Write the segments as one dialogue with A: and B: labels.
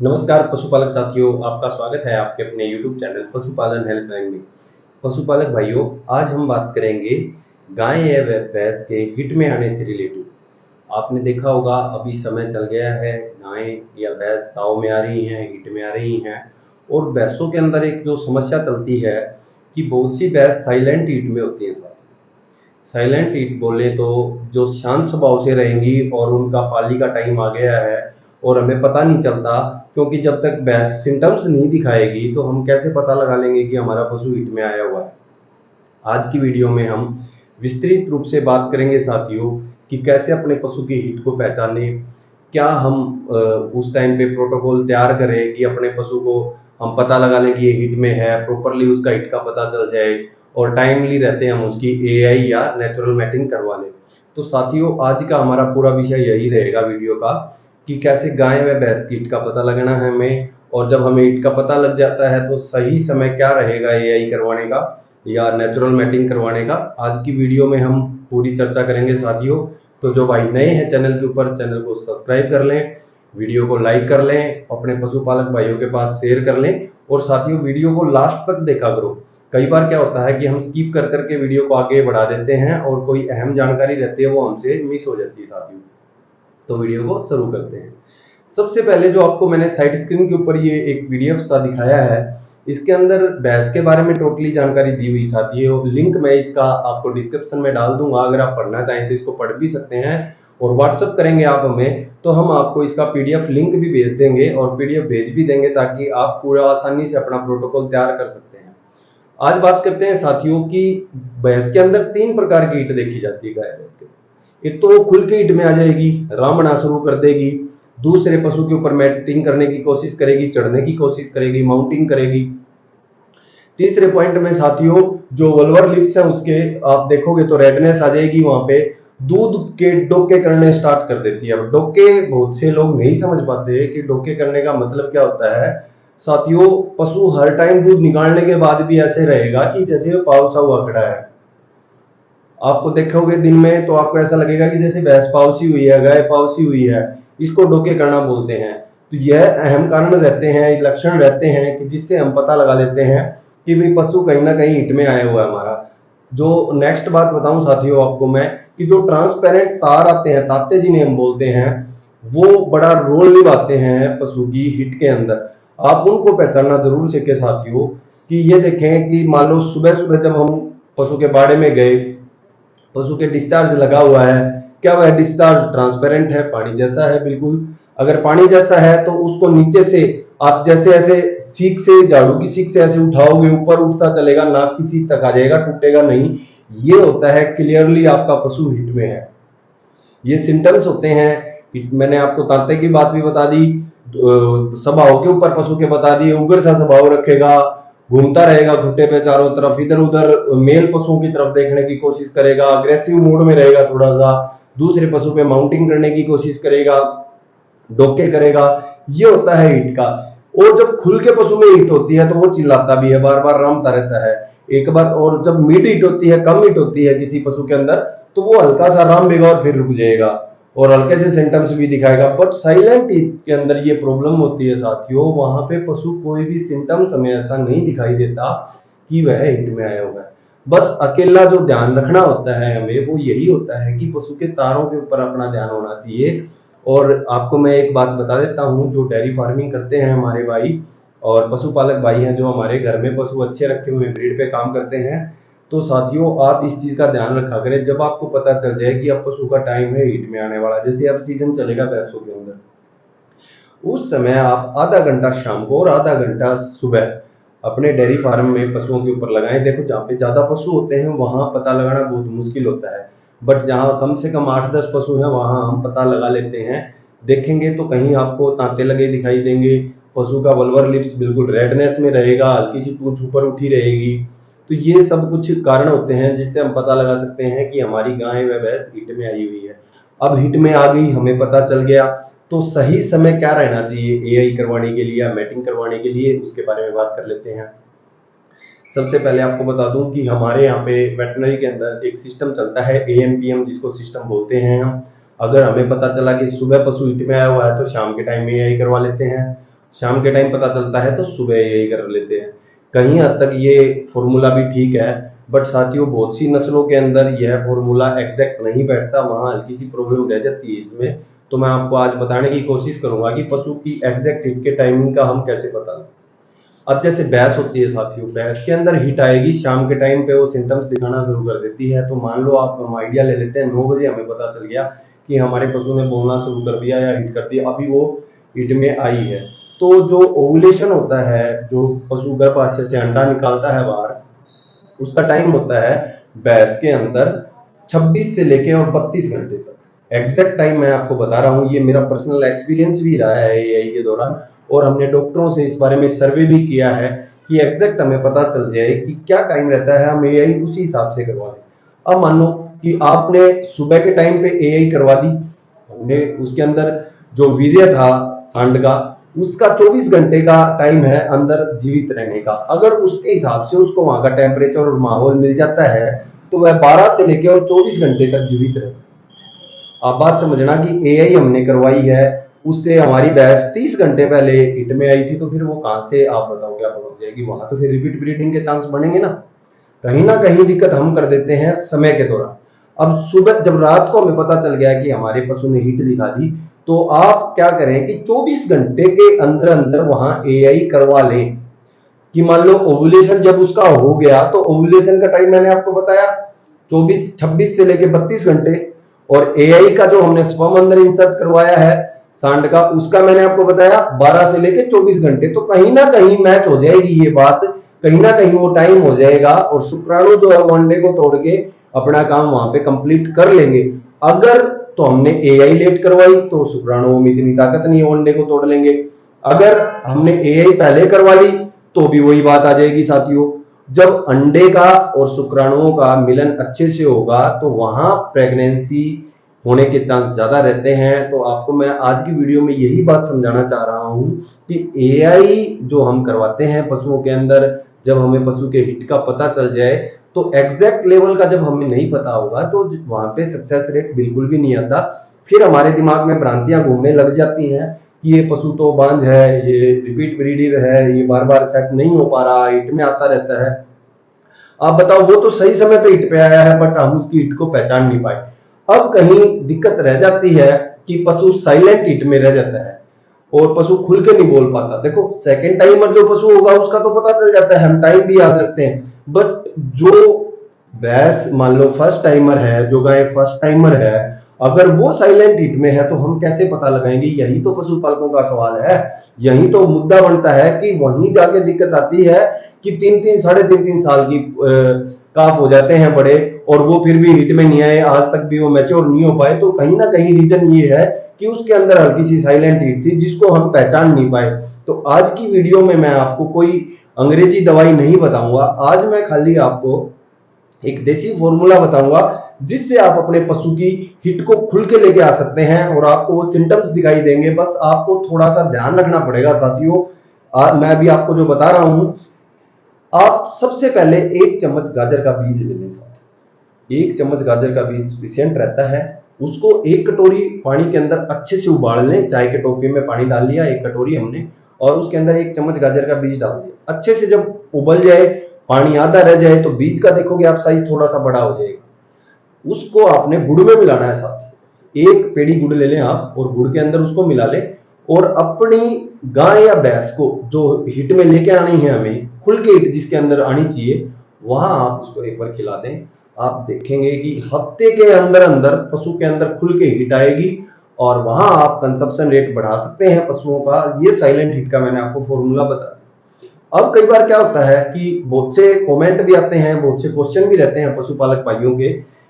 A: नमस्कार पशुपालक साथियों, आपका स्वागत है आपके अपने YouTube चैनल पशुपालन हेल्पलाइन में। पशुपालक भाइयों, आज हम बात करेंगे गाय या भैंस के हिट में आने से रिलेटेड। आपने देखा होगा अभी समय चल गया है, गाय या भैंस ताव में आ रही हैं, हिट में आ रही हैं। और भैंसों के अंदर एक जो समस्या चलती है कि बहुत सी भैंस साइलेंट हिट में होती हैं। साइलेंट हिट बोले तो जो शांत स्वभाव से रहेंगी और उनका पाली का टाइम आ गया है और हमें पता नहीं चलता, क्योंकि जब तक भैंस सिम्टम्स नहीं दिखाएगी तो हम कैसे पता लगा लेंगे कि हमारा पशु हिट में आया हुआ है। आज की वीडियो में हम विस्तृत रूप से बात करेंगे साथियों कि कैसे अपने पशु की हिट को पहचाने। क्या हम उस टाइम पे प्रोटोकॉल तैयार करें कि अपने पशु को हम पता लगा लें कि ये हिट में है, प्रॉपरली उसका हिट का पता चल जाए और टाइमली रहते हम उसकी एआई या नेचुरल मैटिंग करवा लें। तो साथियों, आज का हमारा पूरा विषय यही रहेगा वीडियो का कि कैसे गाय व भैंस की हिट का पता लगना है हमें, और जब हमें हिट का पता लग जाता है तो सही समय क्या रहेगा एआई करवाने का या नेचुरल मैटिंग करवाने का। आज की वीडियो में हम पूरी चर्चा करेंगे साथियों। तो जो भाई नए हैं चैनल के ऊपर, चैनल को सब्सक्राइब कर लें, वीडियो को लाइक कर लें, अपने पशुपालक भाइयों के पास शेयर कर लें और साथियों वीडियो को लास्ट तक देखा करो। कई बार क्या होता है कि हम स्किप कर करके वीडियो को आगे बढ़ा देते हैं और कोई अहम जानकारी रहती है वो हमसे मिस हो जाती है साथियों। तो वीडियो को शुरू करते हैं। सबसे पहले जो आपको मैंने साइड स्क्रीन के ऊपर ये एक पीडीएफ सा दिखाया है, इसके अंदर भैंस के बारे में टोटली जानकारी दी हुई साथियों। लिंक मैं इसका आपको डिस्क्रिप्शन में डाल दूंगा, अगर आप पढ़ना चाहें तो इसको पढ़ भी सकते हैं। और व्हाट्सअप करेंगे आप हमें तो हम आपको इसका पीडीएफ लिंक भी भेज देंगे और पीडीएफ भेज भी देंगे ताकि आप पूरा आसानी से अपना प्रोटोकॉल तैयार कर सकते हैं। आज बात करते हैं साथियों कि भैंस के अंदर 3 प्रकार की हिट देखी जाती है गाय भैंस के। एक तो वो खुल के हिट में आ जाएगी, रामना शुरू कर देगी, दूसरे पशु के ऊपर मैटिंग करने की कोशिश करेगी, चढ़ने की कोशिश करेगी, माउंटिंग करेगी। तीसरे पॉइंट में साथियों जो वल्वर लिप्स है उसके आप देखोगे तो रेडनेस आ जाएगी, वहां पे दूध के डोके करने स्टार्ट कर देती है। अब डोके बहुत से लोग नहीं समझ पाते कि डोके करने का मतलब क्या होता है। साथियों, पशु हर टाइम दूध निकालने के बाद भी ऐसे रहेगा कि जैसे वो पावसा हुआ खड़ा है। आपको देखोगे दिन में तो आपको ऐसा लगेगा कि जैसे भैंस पावसी हुई है, गाय पावसी हुई है। इसको डोके करना बोलते हैं। तो यह अहम कारण रहते हैं, लक्षण रहते हैं कि जिससे हम पता लगा लेते हैं कि भाई पशु कहीं ना कहीं हिट में आया हुआ है हमारा। जो नेक्स्ट बात बताऊं साथियों आपको मैं कि जो ट्रांसपेरेंट तार आते हैं, ताते जिन्हें हम बोलते हैं, वो बड़ा रोल निभाते हैं पशु की हिट के अंदर। आप उनको पहचानना जरूर सीखे साथियों कि ये देखें कि मान लो सुबह सुबह जब हम पशु के बाड़े में गए, पशु के डिस्चार्ज लगा हुआ है, क्या वह डिस्चार्ज ट्रांसपेरेंट है, पानी जैसा है? बिल्कुल। अगर पानी जैसा है तो उसको नीचे से आप जैसे ऐसे सीख से, झाड़ू की सीख से ऐसे उठाओगे, ऊपर उठता चलेगा, नाक की सीख तक आ जाएगा, टूटेगा नहीं। ये होता है क्लियरली आपका पशु हिट में है। ये सिम्टम्स होते हैं। मैंने आपको तांते की बात भी बता दी, स्वभाव के ऊपर पशु के बता दिए। उग्र सा स्वभाव रखेगा, घूमता रहेगा घुट्टे पे चारों तरफ, इधर उधर मेल पशुओं की तरफ देखने की कोशिश करेगा, अग्रेसिव मूड में रहेगा थोड़ा सा, दूसरे पशु पे माउंटिंग करने की कोशिश करेगा, डोके करेगा। ये होता है हिट का। और जब खुल के पशु में हिट होती है तो वो चिल्लाता भी है, बार बार रामता रहता है एक बार। और जब मिड हिट होती है, कम हिट होती है किसी पशु के अंदर, तो वो हल्का सा रामेगा और फिर रुक जाएगा और हल्के से सिम्टम्स भी दिखाएगा। बट साइलेंट हिट के अंदर ये प्रॉब्लम होती है साथियों, वहां पे पशु कोई भी सिम्टम्स हमें ऐसा नहीं दिखाई देता कि वह हिट में आया हुआ है। बस अकेला जो ध्यान रखना होता है हमें वो यही होता है कि पशु के तारों के ऊपर अपना ध्यान होना चाहिए। और आपको मैं एक बात बता देता हूँ, जो डेयरी फार्मिंग करते हैं हमारे भाई और पशुपालक भाई हैं, जो हमारे घर में पशु अच्छे रखे हुए ब्रीड पे काम करते हैं, तो साथियों आप इस चीज का ध्यान रखा करें। जब आपको पता चल जाए कि अब पशु का टाइम है हिट में आने वाला, जैसे अब सीजन चलेगा भैंसों के अंदर, उस समय आप आधा घंटा शाम को और आधा घंटा सुबह अपने डेयरी फार्म में पशुओं के ऊपर लगाएं। देखो जहाँ पे ज्यादा पशु होते हैं वहां पता लगाना बहुत मुश्किल होता है, बट जहाँ कम से कम 8-10 पशु हैं वहां हम पता लगा लेते हैं। देखेंगे तो कहीं आपको तांते लगे दिखाई देंगे, पशु का वल्वर लिप्स बिल्कुल रेडनेस में रहेगा, हल्की सी पूंछ ऊपर उठी रहेगी। तो ये सब कुछ कारण होते हैं जिससे हम पता लगा सकते हैं कि हमारी गाय व भैंस हिट में आई हुई है। अब हिट में आ गई, हमें पता चल गया, तो सही समय क्या रहना चाहिए एआई करवाने के लिए या मैटिंग करवाने के लिए, उसके बारे में बात कर लेते हैं। सबसे पहले आपको बता दूं कि हमारे यहाँ पे वेटनरी के अंदर एक सिस्टम चलता है एएनपीएम, जिसको सिस्टम बोलते हैं हम। अगर हमें पता चला कि सुबह पशु हिट में आया हुआ है तो शाम के टाइम में एआई करवा लेते हैं। शाम के टाइम पता चलता है तो सुबह यही कर लेते हैं। कहीं हद तक ये फॉर्मूला भी ठीक है, बट साथियों बहुत सी नस्लों के अंदर यह फॉर्मूला एग्जैक्ट नहीं बैठता, वहां हल्की सी प्रॉब्लम रह जाती है इसमें। तो मैं आपको आज बताने की कोशिश करूंगा कि पशु की एग्जैक्ट हिट के टाइमिंग का हम कैसे पता लें। अब जैसे भैंस होती है साथियों, भैंस के अंदर हिट आएगी शाम के टाइम पे, वो सिम्टम्स दिखाना शुरू कर देती है। तो मान लो आप, हम आइडिया ले लेते हैं 9 बजे हमें पता चल गया कि हमारे पशु ने बोलना शुरू कर दिया या हिट कर दिया, अभी वो हिट में आई है। तो जो ओवुलेशन होता है, जो पशु गर्भाशय से अंडा निकालता है बाहर, उसका टाइम होता है भैंस के अंदर 26 से लेके और 32 घंटे तक। एग्जैक्ट टाइम मैं आपको बता रहा हूँ, ये मेरा पर्सनल एक्सपीरियंस भी रहा है एआई के दौरान, और हमने डॉक्टरों से इस बारे में सर्वे भी किया है कि एग्जैक्ट हमें पता चल जाए कि क्या टाइम रहता है, हम एआई उसी हिसाब से करवा लें। अब मान लो कि आपने सुबह के टाइम पे एआई करवा दी, हमने उसके अंदर जो वीर्य था सांड का, उसका 24 घंटे का टाइम है अंदर जीवित रहने का। अगर उसके हिसाब से उसको वहां का टेम्परेचर और माहौल मिल जाता है तो वह 12 से लेकर और 24 घंटे तक जीवित रहे। आप बात समझना कि एआई हमने करवाई है, उससे हमारी भैंस 30 घंटे पहले हिट में आई थी, तो फिर वो कहां से, आप बताओ क्या पहुंच जाएगी वहां? तो फिर रिपीट ब्रीडिंग के चांस बनेंगे ना कहीं दिक्कत हम कर देते हैं समय के दौरान। अब सुबह जब रात को हमें पता चल गया कि हमारे पशु ने हिट दिखा दी, तो आप क्या करें कि 24 घंटे के अंदर अंदर वहां एआई करवा लें। कि मान लो ओवुलेशन जब उसका हो गया, तो ओवुलेशन का टाइम मैंने आपको बताया 26 से लेके 32 घंटे, और एआई का जो हमने स्पर्म अंदर इंसर्ट करवाया है सांड का, उसका मैंने आपको बताया 12 से लेके 24 घंटे। तो कहीं ना कहीं मैच हो जाएगी ये बात, कहीं ना कहीं वो टाइम हो जाएगा, और शुक्राणु जो है वो अंडे को तोड़ के अपना काम वहां पे कंप्लीट कर लेंगे। अगर तो हमने एआई लेट करवाई तो शुक्राणुओं में इतनी ताकत नहीं है, अंडे को तोड़ लेंगे। अगर हमने एआई पहले करवा ली तो भी वही बात आ जाएगी साथियों। जब अंडे का और शुक्राणुओं का मिलन अच्छे से होगा तो वहां प्रेगनेंसी होने के चांस ज्यादा रहते हैं। तो आपको मैं आज की वीडियो में यही बात समझाना चाह रहा हूं कि एआई जो हम करवाते हैं पशुओं के अंदर, जब हमें पशु के हिट का पता चल जाए, तो एग्जैक्ट लेवल का जब हमें नहीं पता होगा तो वहां पे सक्सेस रेट बिल्कुल भी नहीं आता। फिर हमारे दिमाग में भ्रांतियां घूमने लग जाती हैं कि ये पशु तो बांझ है, ये रिपीट ब्रीडर है, ये बार बार सेट नहीं हो पा रहा, हिट में आता रहता है। आप बताओ, वो तो सही समय पे हिट पे आया है, बट हम उसकी हिट को पहचान नहीं पाए। अब कहीं दिक्कत रह जाती है कि पशु साइलेंट हिट में रह जाता है और पशु खुल के नहीं बोल पाता। देखो, सेकंड टाइमर जो पशु होगा उसका तो पता चल जाता है, हम टाइम भी याद रखते हैं, बट जो भैंस मान लो फर्स्ट टाइमर है, जो गाय फर्स्ट टाइमर है, अगर वो साइलेंट हिट में है तो हम कैसे पता लगाएंगे? यही तो पशुपालकों का सवाल है। यही तो मुद्दा बनता है कि वहीं जाके दिक्कत आती है कि 3-3 साढ़े 3-3 साल की काफ हो जाते हैं बड़े, और वो फिर भी हिट में नहीं आए, आज तक भी वो मैच्योर नहीं हो पाए। तो कहीं ना कहीं रीजन ये है कि उसके अंदर हल्की सी साइलेंट हिट थी जिसको हम पहचान नहीं पाए। तो आज की वीडियो में मैं आपको कोई अंग्रेजी दवाई नहीं बताऊंगा, आज मैं खाली आपको एक देसी फॉर्मूला बताऊंगा जिससे आप अपने पशु की हिट को खुल के लेके आ सकते हैं और आपको वो सिम्टम्स दिखाई देंगे। बस आपको थोड़ा सा ध्यान रखना पड़ेगा साथियों। मैं भी आपको जो बता रहा हूं, आप सबसे पहले 1 चम्मच गाजर का बीज ले लें साथ। 1 चम्मच गाजर का बीज सफिशिएंट रहता है। उसको 1 कटोरी पानी के अंदर अच्छे से उबाल लें। चाय के टोपी में पानी डाल लिया 1 कटोरी हमने, और उसके अंदर 1 चम्मच गाजर का बीज डाल दिया। अच्छे से जब उबल जाए, पानी आधा रह जाए, तो बीज का देखोगे आप साइज थोड़ा सा बड़ा हो जाएगा। उसको आपने गुड़ में मिलाना है साथ। 1 पेड़ी गुड़ ले लें आप और गुड़ के अंदर उसको मिला लें, और अपनी गाय या भैंस को जो हिट में लेके आनी है, हमें खुल के हिट जिसके अंदर आनी चाहिए, वहां आप उसको एक बार खिला दें। आप देखेंगे कि हफ्ते के अंदर अंदर पशु के अंदर खुल के हिट आएगी, और वहां आप कंजप्शन रेट बढ़ा सकते हैं पशुओं का। ये साइलेंट हिट का मैंने आपको फॉर्मूला बताया। अब कई बार क्या होता है कि बहुत से कमेंट भी आते हैं, बहुत से क्वेश्चन भी रहते हैं पशुपालक भाइयों के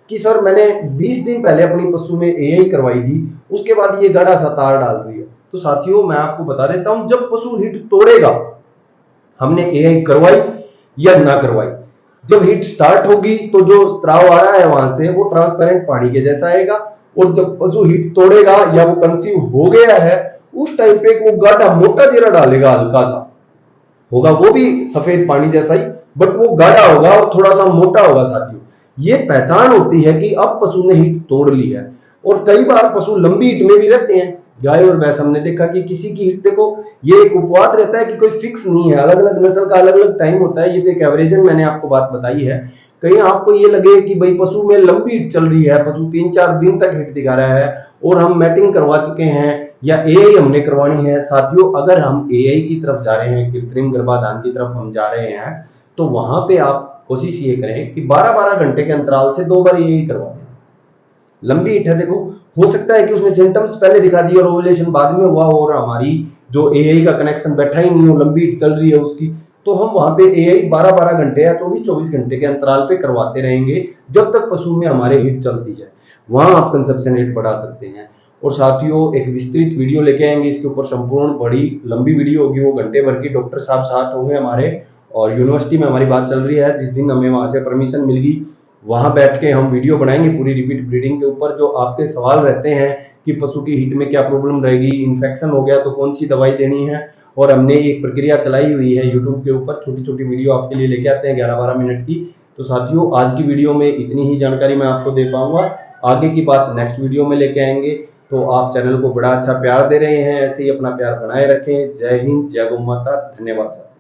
A: कि सर मैंने 20 दिन पहले अपनी पशु में एआई करवाई थी, उसके बाद ये गाढ़ा सा तार डाल रही है। तो साथियों, मैं आपको बता देता हूं, जब पशु हिट तोड़ेगा, हमने एआई करवाई या ना करवाई, जब हिट स्टार्ट होगी तो जो स्त्राव आ रहा है वहां से वो ट्रांसपेरेंट पानी के जैसा आएगा, और जब पशु हिट तोड़ेगा या वो कंसीव हो गया है, उस टाइम पे वो गाढ़ा मोटा जीरा डालेगा, हल्का सा होगा, वो भी सफेद पानी जैसा ही, बट वो गाढ़ा होगा और थोड़ा सा मोटा होगा साथियों। ये पहचान होती है कि अब पशु ने हिट तोड़ ली है। और कई बार पशु लंबी हिट में भी रहते हैं, गाय और भैंस हमने देखा कि किसी की हिट, देखो ये एक उपवाद रहता है कि कोई फिक्स नहीं है, अलग अलग नस्ल का अलग अलग टाइम होता है। ये तो एक एवरेजन मैंने आपको बात बताई है। कहीं आपको ये लगे कि भाई पशु में लंबी हिट चल रही है, पशु 3-4 दिन तक हिट दिखा रहा है और हम मैटिंग करवा चुके हैं या एआई हमने करवानी है। साथियों, अगर हम एआई की तरफ जा रहे हैं, कृत्रिम गर्भाधान की तरफ हम जा रहे हैं, तो वहां पे आप कोशिश ये करें कि 12-12 घंटे के अंतराल से 2 बार एआई करवा दें। लंबी हिट है, देखो हो सकता है कि उसने सिम्टम्स पहले दिखा दिए और ओवुलेशन बाद में हुआ और हमारी जो एआई का कनेक्शन बैठा ही नहीं हो, लंबी हिट चल रही है उसकी, तो हम वहां पे एआई 12-12 घंटे या 24-24 घंटे के अंतराल पे करवाते रहेंगे जब तक पशु में हमारे हिट चलती है। वहां आप कंसेप्शन रेट बढ़ा सकते हैं। और साथियों, एक विस्तृत वीडियो लेके आएंगे इसके ऊपर, संपूर्ण बड़ी लंबी वीडियो होगी, वो घंटे भर की। डॉक्टर साहब साथ होंगे हमारे और यूनिवर्सिटी में हमारी बात चल रही है। जिस दिन हमें वहां से परमिशन मिल गई, वहां बैठ के हम वीडियो बनाएंगे पूरी रिपीट ब्रीडिंग के ऊपर। जो आपके सवाल रहते हैं कि पशु की हिट में क्या प्रॉब्लम रहेगी, इन्फेक्शन हो गया तो कौन सी दवाई देनी है, और हमने एक प्रक्रिया चलाई हुई है यूट्यूब के ऊपर, छोटी छोटी वीडियो आपके लिए लेके आते हैं 11-12 मिनट की। तो साथियों, आज की वीडियो में इतनी ही जानकारी मैं आपको दे पाऊंगा, आगे की बात नेक्स्ट वीडियो में लेके आएंगे। तो आप चैनल को बड़ा अच्छा प्यार दे रहे हैं, ऐसे ही अपना प्यार बनाए रखें। जय हिंद, जय गौ माता, धन्यवाद।